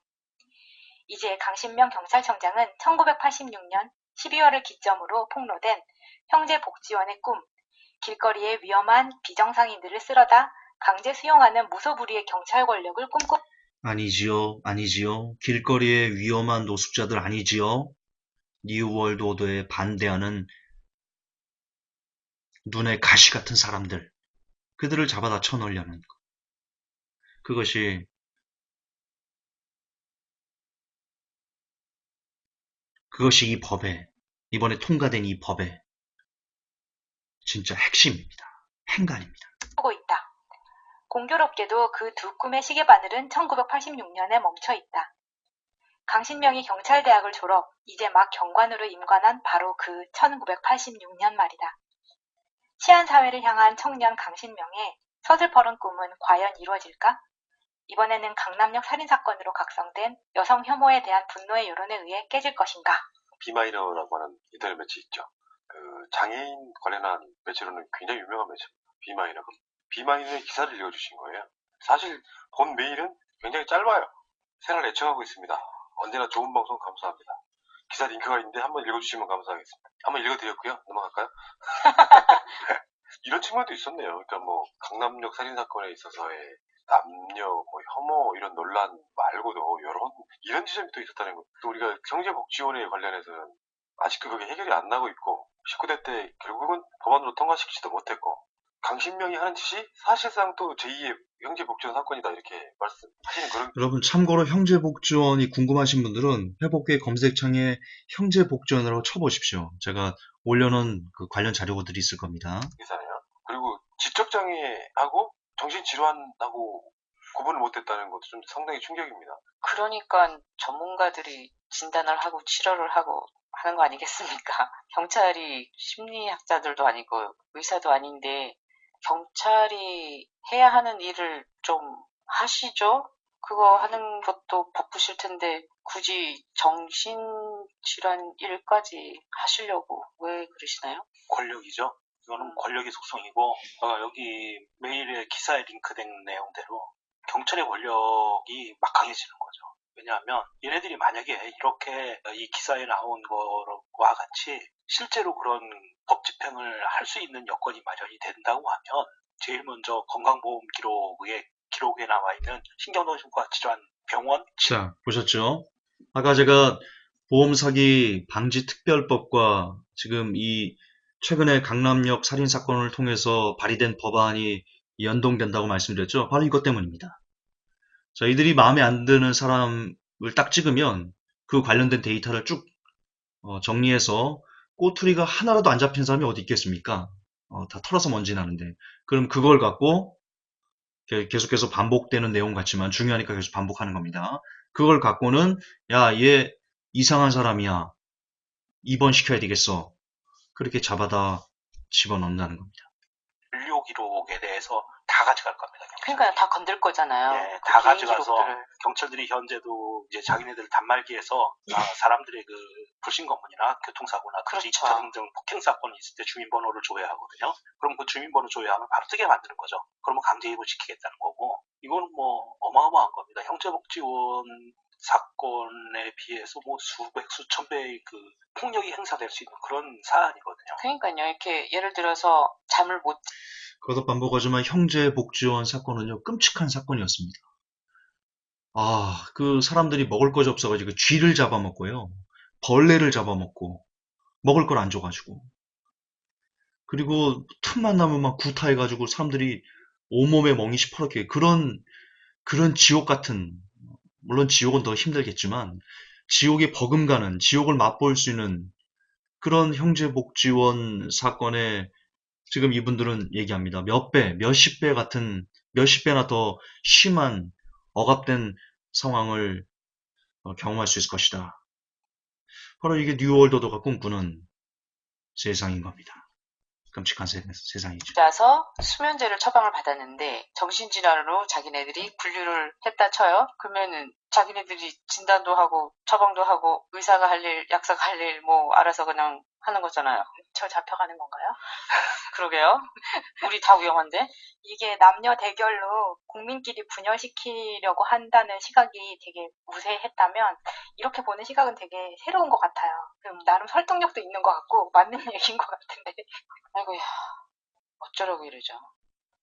[SPEAKER 6] 이제 강신명 경찰청장은 1986년 12월을 기점으로 폭로된 형제복지원의 꿈, 길거리에 위험한 비정상인들을 쓸어다 강제 수용하는 무소불위의 경찰 권력을 꿈꾸고
[SPEAKER 1] 아니지요. 길거리에 위험한 노숙자들 아니지요. 뉴월드 오더에 반대하는 눈에 가시 같은 사람들, 그들을 잡아다 쳐넣으려는 것. 그것이 이 법에, 이번에 통과된 이 법의 진짜 핵심입니다. 행간입니다.
[SPEAKER 6] 있다. 공교롭게도 그 두 꿈의 시계바늘은 1986년에 멈춰 있다. 강신명이 경찰대학을 졸업, 이제 막 경관으로 임관한 바로 그 1986년 말이다. 치안사회를 향한 청년 강신명의 서슬퍼런 꿈은 과연 이루어질까? 이번에는 강남역 살인사건으로 각성된 여성 혐오에 대한 분노의 여론에 의해 깨질 것인가?
[SPEAKER 5] 비마이너라고 하는 인터넷 매체 있죠. 그 장애인 관련한 매체로는 굉장히 유명한 매체입니다. 비마이너. 비마이너의 기사를 읽어주신 거예요. 사실 본 메일은 굉장히 짧아요. 새날 애청하고 있습니다. 언제나 좋은 방송 감사합니다. 기사 링크가 있는데 한번 읽어주시면 감사하겠습니다. 한번 읽어드렸고요. 넘어갈까요? 이런 측면도 있었네요. 그러니까 뭐 강남역 살인사건에 있어서의 남녀, 뭐 혐오 이런 논란 말고도 이런 지점이 또 있었다는 거. 또 우리가 경제복지원에 관련해서는 아직도 그게 해결이 안 나고 있고 19대 때 결국은 법안으로 통과시키지도 못했고 강신명이 하는 짓이 사실상 또 제2의 형제복지원 사건이다 이렇게 말씀하시는 그런.
[SPEAKER 1] 여러분 참고로 형제복지원이 궁금하신 분들은 회복계 검색창에 형제복지원으로 쳐보십시오. 제가 올려놓은 그 관련 자료들이 있을 겁니다.
[SPEAKER 5] 기사네요. 그리고 지적장애하고 정신질환하고 구분을 못했다는 것도 좀 상당히 충격입니다.
[SPEAKER 3] 그러니까 전문가들이 진단을 하고 치료를 하고 하는 거 아니겠습니까? 경찰이 심리학자들도 아니고 의사도 아닌데 경찰이 해야 하는 일을 좀 하시죠? 그거 하는 것도 바쁘실 텐데 굳이 정신질환 일까지 하시려고 왜 그러시나요?
[SPEAKER 7] 권력이죠. 이거는 권력의 속성이고 여기 메일에 기사에 링크된 내용대로 경찰의 권력이 막 강해지는 거죠. 왜냐하면 얘네들이 만약에 이렇게 이 기사에 나온 거와 같이 실제로 그런 법 집행을 할 수 있는 여건이 마련이 된다고 하면 제일 먼저 건강보험 기록에 나와 있는 신경정신과 질환 병원
[SPEAKER 1] 자, 보셨죠? 아까 제가 보험 사기 방지 특별법과 지금 이 최근에 강남역 살인 사건을 통해서 발의된 법안이 연동된다고 말씀드렸죠? 바로 이것 때문입니다. 자, 이들이 마음에 안 드는 사람을 딱 찍으면 그 관련된 데이터를 쭉 정리해서 꼬투리가 하나라도 안 잡힌 사람이 어디 있겠습니까? 다 털어서 먼지 나는데. 그럼 그걸 갖고 계속해서 반복되는 내용 같지만 중요하니까 계속 반복하는 겁니다. 그걸 갖고는 야, 얘 이상한 사람이야. 입원시켜야 되겠어. 그렇게 잡아다 집어넣는다는 겁니다.
[SPEAKER 7] 진료 기록에 대해서 다 가져갈 겁니다.
[SPEAKER 3] 그러니까 다 건들 거잖아요.
[SPEAKER 7] 예,
[SPEAKER 3] 그
[SPEAKER 7] 다
[SPEAKER 3] 개인
[SPEAKER 7] 가져가서
[SPEAKER 3] 기록들을.
[SPEAKER 7] 경찰들이 현재도 이제 자기네들 단말기에서 사람들의 그 불신검문이나 교통사고나
[SPEAKER 3] 그렇죠.
[SPEAKER 7] 2차 등등 폭행 사건이 있을 때 주민번호를 조회하거든요. 그럼 그 주민번호 조회하면 바로 뜨게 만드는 거죠. 그러면 강제 입원시키겠다는 거고 이거는 뭐 어마어마한 겁니다. 형제복지원 사건에 비해서 뭐 수백 수천 배의 그 폭력이 행사될 수 있는 그런 사안이거든요.
[SPEAKER 3] 그러니까요. 이렇게 예를 들어서 잠을 못
[SPEAKER 1] 거듭 반복하지만 형제복지원 사건은요, 끔찍한 사건이었습니다. 그 사람들이 먹을 것이 없어가지고 쥐를 잡아먹고요, 벌레를 잡아먹고, 먹을 걸 안 줘가지고. 그리고 틈만 나면 막 구타해가지고 사람들이 온몸에 멍이 시퍼렇게 그런 지옥 같은, 물론 지옥은 더 힘들겠지만, 지옥에 버금가는, 지옥을 맛볼 수 있는 그런 형제복지원 사건에 지금 이분들은 얘기합니다. 몇 배, 몇십 배 같은, 몇십 배나 더 심한 억압된 상황을 경험할 수 있을 것이다. 바로 이게 뉴월드가 꿈꾸는 세상인 겁니다. 끔찍한 세상이죠.
[SPEAKER 3] 자서 수면제를 처방을 받았는데 정신질환으로 자기네들이 분류를 했다 쳐요. 그러면은 자기네들이 진단도 하고 처방도 하고 의사가 할 일, 약사가 할 일 뭐 알아서 그냥 하는 거잖아요.
[SPEAKER 6] 저 잡혀가는 건가요?
[SPEAKER 3] 그러게요. 우리 다 위험한데?
[SPEAKER 6] 이게 남녀 대결로 국민끼리 분열시키려고 한다는 시각이 되게 우세했다면 이렇게 보는 시각은 되게 새로운 것 같아요. 나름 설득력도 있는 것 같고 맞는 얘기인 것 같은데.
[SPEAKER 3] 아이고야. 어쩌라고 이러죠.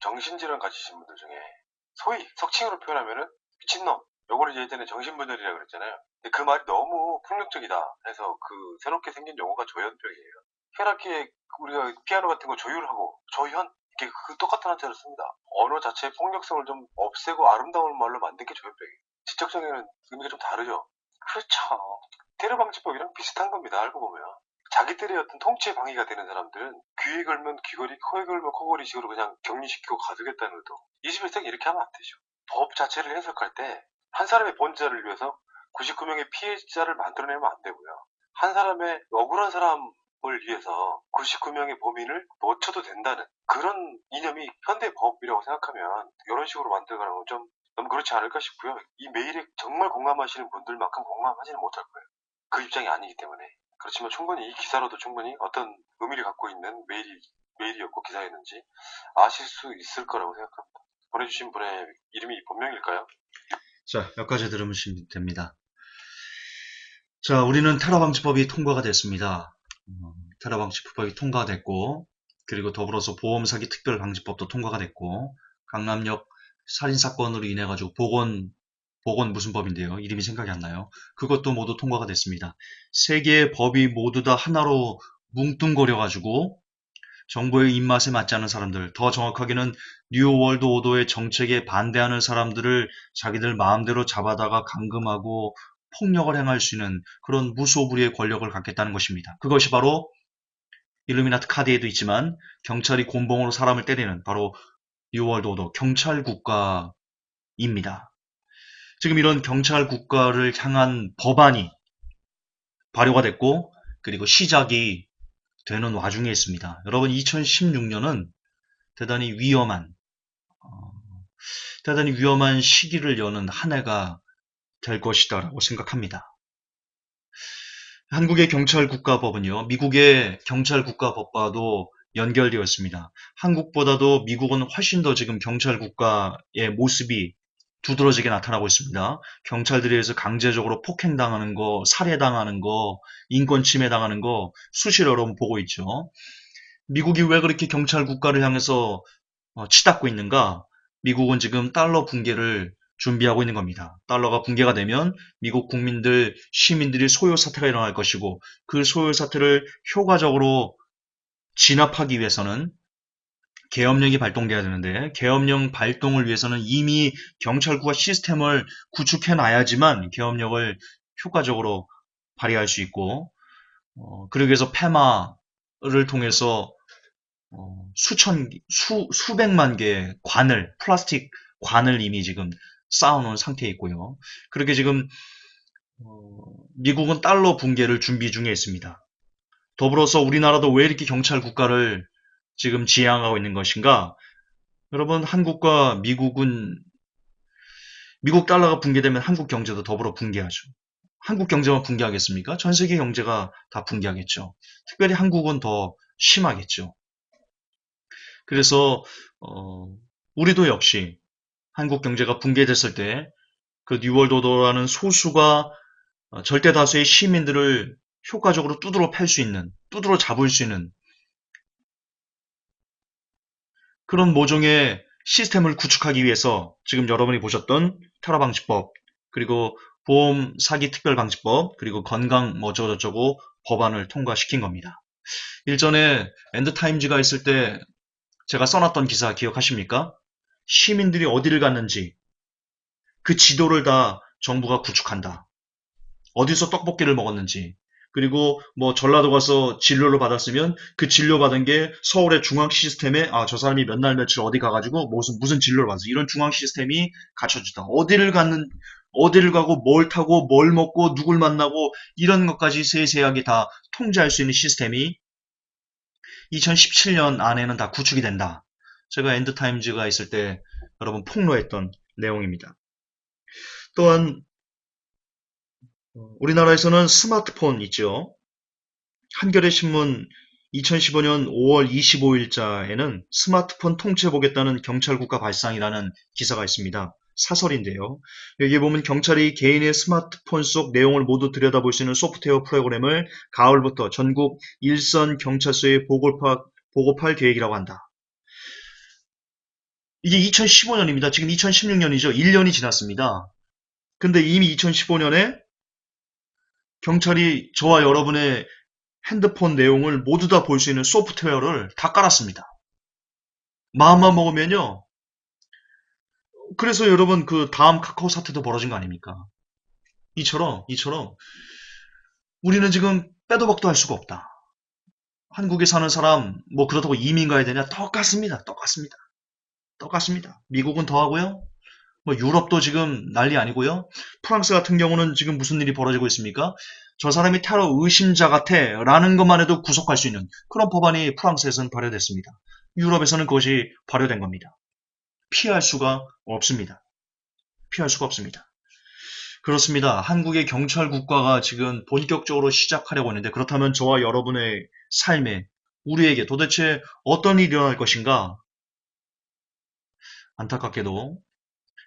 [SPEAKER 5] 정신질환 가지신 분들 중에 소위 속칭으로 표현하면은 미친놈, 요거를 예전에 정신분열이라고 그랬잖아요. 근데 그 말이 너무 폭력적이다 해서 그 새롭게 생긴 용어가 조현병이에요. 혈압기에 우리가 피아노 같은 거 조율하고 조현, 이게 그 똑같은 한자를 씁니다. 언어 자체의 폭력성을 좀 없애고 아름다운 말로 만든 게 조현병이에요. 지적정에는 의미가 좀 다르죠.
[SPEAKER 3] 그렇죠.
[SPEAKER 5] 테러방지법이랑 비슷한 겁니다. 알고 보면. 자기들의 어떤 통치에 방해가 되는 사람들은 귀에 걸면 귀걸이, 코에 걸면 코걸이식으로 그냥 격리시키고 가두겠다는 의도. 21세기 이렇게 하면 안 되죠. 법 자체를 해석할 때 한 사람의 본자를 위해서 99명의 피해자를 만들어내면 안 되고요. 한 사람의 억울한 사람을 위해서 99명의 범인을 놓쳐도 된다는 그런 이념이 현대 법이라고 생각하면 이런 식으로 만들어가는 건 좀 너무 그렇지 않을까 싶고요. 이 메일에 정말 공감하시는 분들만큼 공감하지는 못할 거예요. 그 입장이 아니기 때문에. 그렇지만 충분히 이 기사로도 충분히 어떤 의미를 갖고 있는 메일이었고 기사였는지 아실 수 있을 거라고 생각합니다. 보내주신 분의 이름이 본명일까요?
[SPEAKER 1] 자, 여기까지 들으시면 됩니다. 자, 우리는 테러방지법이 통과가 됐습니다. 테러방지법이 통과가 됐고, 그리고 더불어서 보험사기 특별방지법도 통과가 됐고, 강남역 살인사건으로 인해가지고 보건 무슨 법인데요? 이름이 생각이 안 나요. 그것도 모두 통과가 됐습니다. 세 개의 법이 모두 다 하나로 뭉뚱거려가지고 정부의 입맛에 맞지 않은 사람들, 더 정확하게는 뉴월드 오더의 정책에 반대하는 사람들을 자기들 마음대로 잡아다가 감금하고 폭력을 행할 수 있는 그런 무소불위의 권력을 갖겠다는 것입니다. 그것이 바로 일루미나트 카드에도 있지만 경찰이 곤봉으로 사람을 때리는 바로 뉴월드 오더, 경찰국가 입니다. 지금 이런 경찰 국가를 향한 법안이 발효가 됐고 그리고 시작이 되는 와중에 있습니다. 여러분 2016년은 대단히 위험한 시기를 여는 한 해가 될 것이다 라고 생각합니다. 한국의 경찰국가법은요, 미국의 경찰국가법과도 연결되어 있습니다. 한국보다도 미국은 훨씬 더 지금 경찰국가의 모습이 두드러지게 나타나고 있습니다. 경찰들에 의해서 강제적으로 폭행당하는 거, 살해당하는 거, 인권 침해당하는 거 수시로 여러분 보고 있죠. 미국이 왜 그렇게 경찰국가를 향해서 치닫고 있는가? 미국은 지금 달러 붕괴를 준비하고 있는 겁니다. 달러가 붕괴가 되면 미국 국민들, 시민들이 소요 사태가 일어날 것이고 그 소요 사태를 효과적으로 진압하기 위해서는 계엄령이 발동돼야 되는데 계엄령 발동을 위해서는 이미 경찰국가 시스템을 구축해 놔야지만 계엄령을 효과적으로 발휘할 수 있고 그러기 위해서 페마를 통해서 수백만 개의 관을, 플라스틱 관을 이미 지금 쌓아놓은 상태에 있고요. 그렇게 지금 미국은 달러 붕괴를 준비 중에 있습니다. 더불어서 우리나라도 왜 이렇게 경찰 국가를 지금 지향하고 있는 것인가? 여러분, 한국과 미국은 미국 달러가 붕괴되면 한국 경제도 더불어 붕괴하죠. 한국 경제만 붕괴하겠습니까? 전 세계 경제가 다 붕괴하겠죠. 특별히 한국은 더 심하겠죠. 그래서 우리도 역시 한국 경제가 붕괴됐을 때 그 뉴월드 오더라는 소수가 절대 다수의 시민들을 효과적으로 두드러 팰 수 있는, 두드러 잡을 수 있는 그런 모종의 시스템을 구축하기 위해서 지금 여러분이 보셨던 테러 방지법, 그리고 보험 사기 특별 방지법, 그리고 건강 어쩌고저쩌고 법안을 통과시킨 겁니다. 일전에 엔드타임즈가 있을 때 제가 써놨던 기사 기억하십니까? 시민들이 어디를 갔는지 그 지도를 다 정부가 구축한다. 어디서 떡볶이를 먹었는지, 그리고 뭐 전라도 가서 진료를 받았으면 그 진료받은 게 서울의 중앙 시스템에 저 사람이 몇 날 며칠 어디 가가지고 무슨 진료를 받았어. 이런 중앙 시스템이 갖춰주다. 어디를 가고 뭘 타고 뭘 먹고 누굴 만나고 이런 것까지 세세하게 다 통제할 수 있는 시스템이 2017년 안에는 다 구축이 된다. 제가 엔드타임즈가 있을 때 여러분 폭로했던 내용입니다. 또한 우리나라에서는 스마트폰 있죠. 한겨레 신문 2015년 5월 25일자에는 스마트폰 통째보겠다는 경찰국가 발상이라는 기사가 있습니다. 사설인데요. 여기 보면 경찰이 개인의 스마트폰 속 내용을 모두 들여다볼 수 있는 소프트웨어 프로그램을 가을부터 전국 일선 경찰서에 보급할 계획이라고 한다. 이게 2015년입니다. 지금 2016년이죠. 1년이 지났습니다. 근데 이미 2015년에 경찰이 저와 여러분의 핸드폰 내용을 모두 다 볼 수 있는 소프트웨어를 다 깔았습니다. 마음만 먹으면요. 그래서 여러분 그 다음 카카오 사태도 벌어진 거 아닙니까? 이처럼 우리는 지금 빼도 박도 할 수가 없다. 한국에 사는 사람 뭐 그렇다고 이민 가야 되냐? 똑같습니다. 미국은 더 하고요. 뭐 유럽도 지금 난리 아니고요. 프랑스 같은 경우는 지금 무슨 일이 벌어지고 있습니까? 저 사람이 테러 의심자 같아 라는 것만 해도 구속할 수 있는 그런 법안이 프랑스에서는 발효됐습니다. 유럽에서는 그것이 발효된 겁니다. 피할 수가 없습니다. 그렇습니다. 한국의 경찰 국가가 지금 본격적으로 시작하려고 하는데 그렇다면 저와 여러분의 삶에 우리에게 도대체 어떤 일이 일어날 것인가? 안타깝게도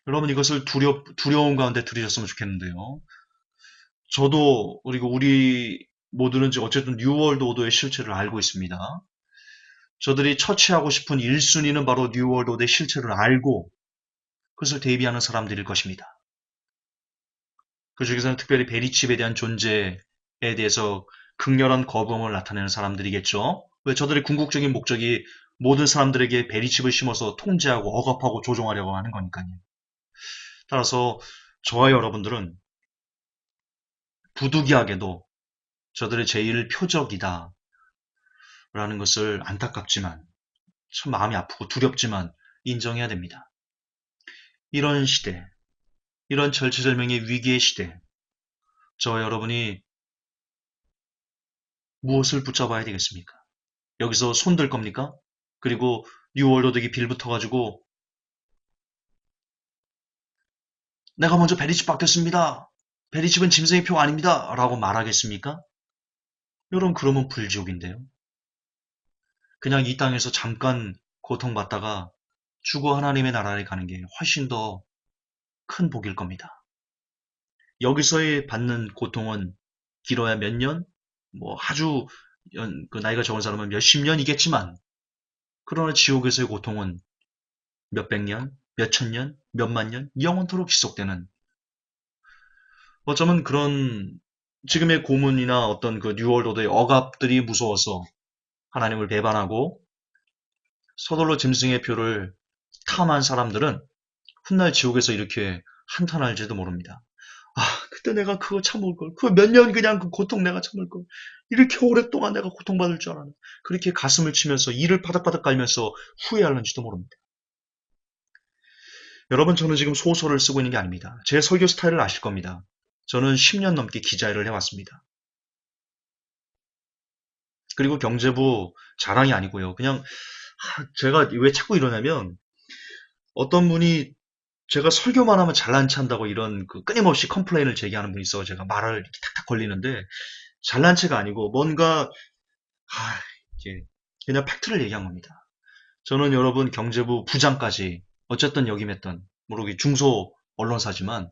[SPEAKER 1] 여러분 이것을 두려움 가운데 들으셨으면 좋겠는데요. 저도 그리고 우리 모두는 어쨌든 뉴월드 오더의 실체를 알고 있습니다. 저들이 처치하고 싶은 1순위는 바로 뉴월드 오더의 실체를 알고 그것을 대비하는 사람들일 것입니다. 그 중에서는 특별히 베리칩에 대한 존재에 대해서 극렬한 거부감을 나타내는 사람들이겠죠. 왜 저들의 궁극적인 목적이 모든 사람들에게 베리칩을 심어서 통제하고 억압하고 조종하려고 하는 거니까요. 따라서 저와 여러분들은 부득이하게도 저들의 제1 표적이다 라는 것을 안타깝지만 참 마음이 아프고 두렵지만 인정해야 됩니다. 이런 시대, 이런 절체절명의 위기의 시대, 저와 여러분이 무엇을 붙잡아야 되겠습니까? 여기서 손들 겁니까? 그리고 뉴월드오더기 빌붙어가지고 내가 먼저 베리칩 바뀌었습니다. 베리칩은 짐승의 표 아닙니다. 라고 말하겠습니까? 여러분 그러면 불지옥인데요. 그냥 이 땅에서 잠깐 고통받다가 죽어 하나님의 나라에 가는 게 훨씬 더 큰 복일 겁니다. 여기서의 받는 고통은 길어야 몇 년, 뭐 아주 그 나이가 적은 사람은 몇십 년이겠지만, 그러나 지옥에서의 고통은 몇백 년, 몇천 년, 몇만 년, 영원토록 지속되는, 어쩌면 그런 지금의 고문이나 어떤 그 뉴월드오더의 억압들이 무서워서 하나님을 배반하고 서둘러 짐승의 표를 탐한 사람들은 훗날 지옥에서 이렇게 한탄할지도 모릅니다. 아, 그때 내가 그거 참을 걸. 그거 몇 년 그냥 그 고통 내가 참을 걸. 이렇게 오랫동안 내가 고통받을 줄 알았네. 그렇게 가슴을 치면서 이를 바닥바닥 깔면서 후회할는지도 모릅니다. 여러분, 저는 지금 소설을 쓰고 있는 게 아닙니다. 제 설교 스타일을 아실 겁니다. 저는 10년 넘게 기자일을 해왔습니다. 그리고 경제부 자랑이 아니고요. 그냥 제가 왜 자꾸 이러냐면 어떤 분이 제가 설교만 하면 잘난 체한다고 이런 그 끊임없이 컴플레인을 제기하는 분이 있어 제가 말을 이렇게 탁탁 걸리는데 잘난 체가 아니고 뭔가 이게 그냥 팩트를 얘기한 겁니다. 저는 여러분 경제부 부장까지 어쨌든 역임했던 모르게 중소 언론사지만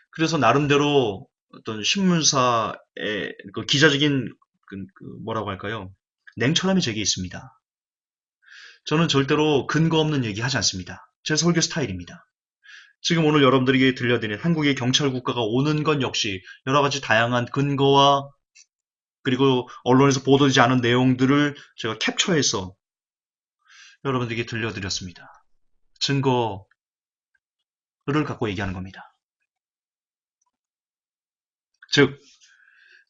[SPEAKER 1] 그래서 나름대로 어떤 신문사의 그 기자적인 뭐라고 할까요? 냉철함이 제게 있습니다. 저는 절대로 근거 없는 얘기 하지 않습니다. 제 설교 스타일입니다. 지금 오늘 여러분들에게 들려드린 한국의 경찰 국가가 오는 건 역시 여러 가지 다양한 근거와 그리고 언론에서 보도되지 않은 내용들을 제가 캡처해서 여러분들에게 들려드렸습니다. 증거를 갖고 얘기하는 겁니다. 즉,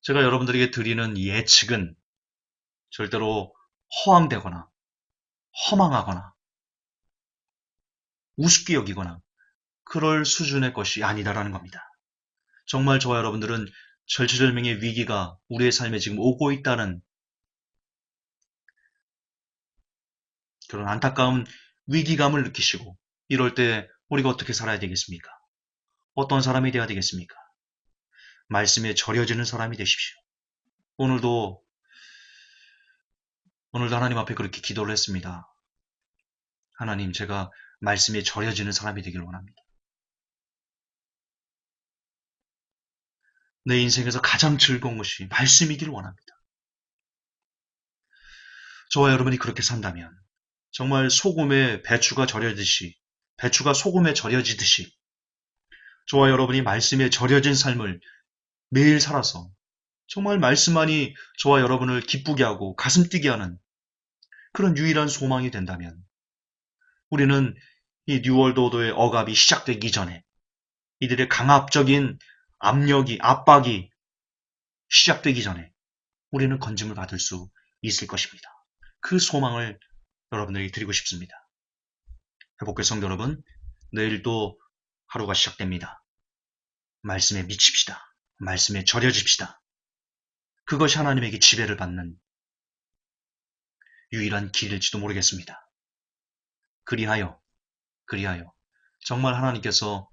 [SPEAKER 1] 제가 여러분들에게 드리는 예측은 절대로 허황되거나 허망하거나 우습게 여기거나 그럴 수준의 것이 아니다라는 겁니다. 정말 저와 여러분들은 절체절명의 위기가 우리의 삶에 지금 오고 있다는 그런 안타까운 위기감을 느끼시고 이럴 때 우리가 어떻게 살아야 되겠습니까? 어떤 사람이 되어야 되겠습니까? 말씀에 절여지는 사람이 되십시오. 오늘도 하나님 앞에 그렇게 기도를 했습니다. 하나님, 제가 말씀에 절여지는 사람이 되길 원합니다. 내 인생에서 가장 즐거운 것이 말씀이길 원합니다. 저와 여러분이 그렇게 산다면 정말 소금에 배추가 절여지듯이 배추가 소금에 절여지듯이 저와 여러분이 말씀에 절여진 삶을 매일 살아서 정말 말씀만이 저와 여러분을 기쁘게 하고 가슴 뛰게 하는 그런 유일한 소망이 된다면 우리는 이 뉴월드오더의 억압이 시작되기 전에 이들의 강압적인 압박이 시작되기 전에 우리는 건짐을 받을 수 있을 것입니다. 그 소망을 여러분들에게 드리고 싶습니다. 회복교회 성도 여러분, 내일도 하루가 시작됩니다. 말씀에 미칩시다. 말씀에 절여집시다. 그것이 하나님에게 지배를 받는 유일한 길일지도 모르겠습니다. 그리하여 정말 하나님께서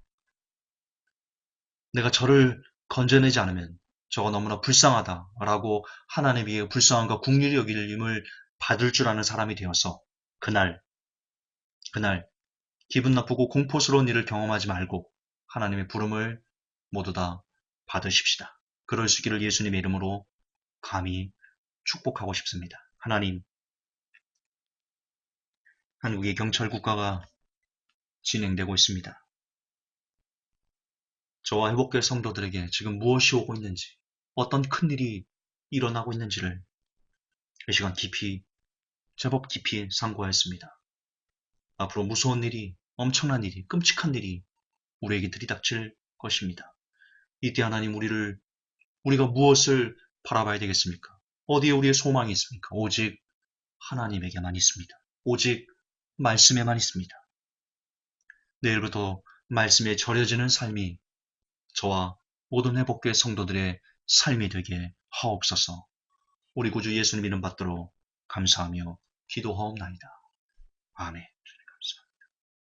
[SPEAKER 1] 내가 저를 건져내지 않으면 저가 너무나 불쌍하다라고 하나님의 불쌍함과 긍휼히 여김을 받을 줄 아는 사람이 되어서 그날 기분 나쁘고 공포스러운 일을 경험하지 말고 하나님의 부름을 모두 다 받으십시다. 그럴 수 있기를 예수님의 이름으로 감히 축복하고 싶습니다. 하나님, 한국의 경찰 국가가 진행되고 있습니다. 저와 회복교회 성도들에게 지금 무엇이 오고 있는지, 어떤 큰일이 일어나고 있는지를 이 시간 제법 깊이 상고하였습니다. 앞으로 무서운 일이, 엄청난 일이, 끔찍한 일이 우리에게 들이닥칠 것입니다. 이때 하나님 우리가 무엇을 바라봐야 되겠습니까? 어디에 우리의 소망이 있습니까? 오직 하나님에게만 있습니다. 오직 말씀에만 있습니다. 내일부터 말씀에 절여지는 삶이 저와 모든 회복교회 성도들의 삶이 되게 하옵소서. 우리 구주 예수님 이름 받들어 감사하며 기도하옵나이다. 아멘.